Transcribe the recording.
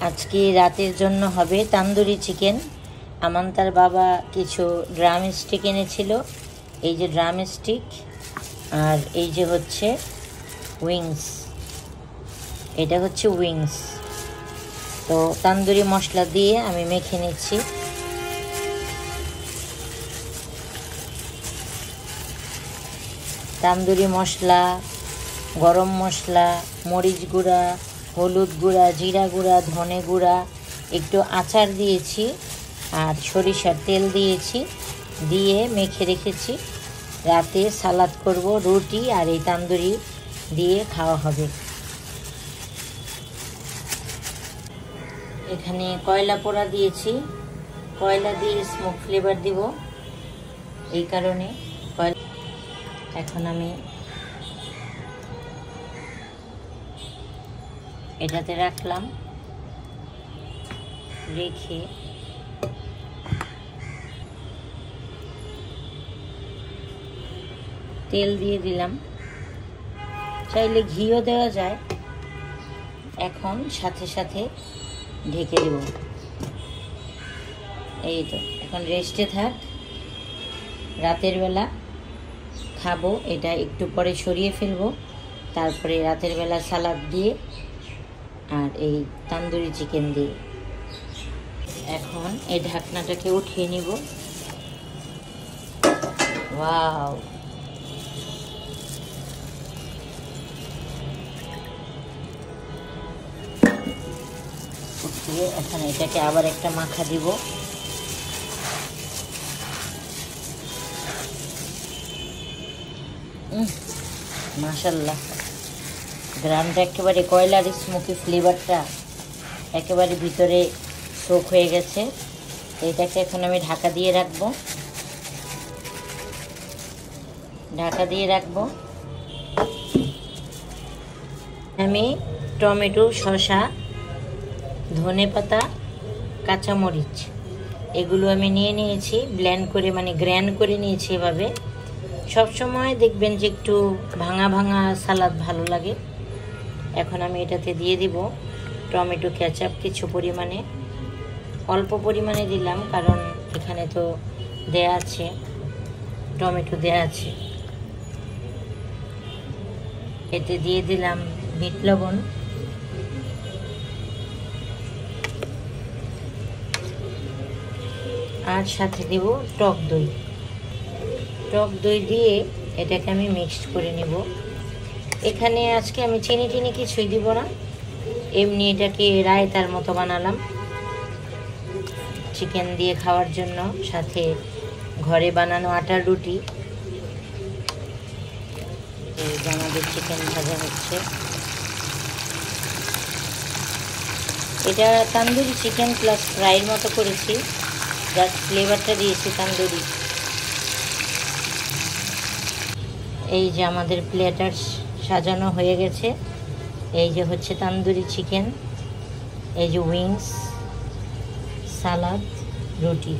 আজকে রাতের জন্য হবে তান্দুরি চিকেন। আমান্তার বাবা কিছু ড্রাম স্টিক এনেছিল, এই যে ড্রাম স্টিক, আর এই যে হচ্ছে উইংস, এটা হচ্ছে উইংস। তো তান্দুরি মশলা দিয়ে আমি মেখে নিচ্ছি। তান্দুরি মশলা, গরম মশলা, মরিচ গুঁড়া, হলুদ গুঁড়া, জিরা গুঁড়া, ধনে গুঁড়া, একটু আচার দিয়েছি আর সরিষার তেল দিয়েছি, দিয়ে মেখে রেখেছি। রাতে সালাদ করব, রুটি আর এই তান্দুরি দিয়ে খাওয়া হবে। এখানে কয়লা পোড়া দিয়েছি, কয়লা দিয়ে স্মোক ফ্লেভার দিব, এই কারণে কয়লা। এখন আমি এটাতে রাখলাম, রেখে তেল দিয়ে দিলাম, চাইলে ঘিও দেওয়া যায়। এখন সাথে সাথে ঢেকে দেব। এই তো এখন রেস্টে থাক, রাতের বেলা খাবো। এটা একটু পরে সরিয়ে ফেলবো, তারপরে রাতের বেলা সালাদ দিয়ে আর এই তান্দুরি চিকেন দিয়ে। এখন এই ঢাকনাটাকে উঠিয়ে নিব। ওয়াও, উঠিয়ে এখন এটাকে আবার একটা মাখা দিব। মাশাআল্লাহ, গ্রামটা একেবারে কয়লার স্মোকি ফ্লেভারটা একেবারে ভিতরে সোক হয়ে গেছে। এটাকে এখন আমি ঢাকা দিয়ে রাখবো, ঢাকা দিয়ে রাখবো। আমি টমেটো, শসা, ধনেপাতা, কাঁচামরিচ এগুলো আমি নিয়ে নিয়েছি, ব্লেন্ড করে মানে গ্র্যান্ড করে নিয়েছি এভাবে। সবসময় দেখবেন যে একটু ভাঙা ভাঙা সালাদ ভালো লাগে। এখন আমি এটাতে দিয়ে দিব টমেটো কেচাপ, কিছু পরিমাণে, অল্প পরিমাণে দিলাম কারণ এখানে তো দেয়া আছে, টমেটো দেয়া আছে। এতে দিয়ে দিলাম বিট লবণ, আর সাথে দেব টক দই। টক দই দিয়ে এটাকে আমি মিক্সড করে নেব। এখানে আজকে আমি চিনি টিনি কিছুই দিব না, এমনি এটাকে রায়তার মতো বানালাম চিকেন দিয়ে খাওয়ার জন্য। সাথে ঘরে বানানো আটার রুটি। এই যে আমাদের চিকেন ভাজা হচ্ছে। এটা তান্দুরি চিকেন প্লাস ফ্রাইয়ের মতো করেছি, জাস্ট ফ্লেভারটা দিয়েছি তান্দুরি। এই যে আমাদের প্লেটার সাজানো হয়ে গেছে। এই যে হচ্ছে তান্দুরি চিকেন, এই যে উইংস, সালাদ, রুটি।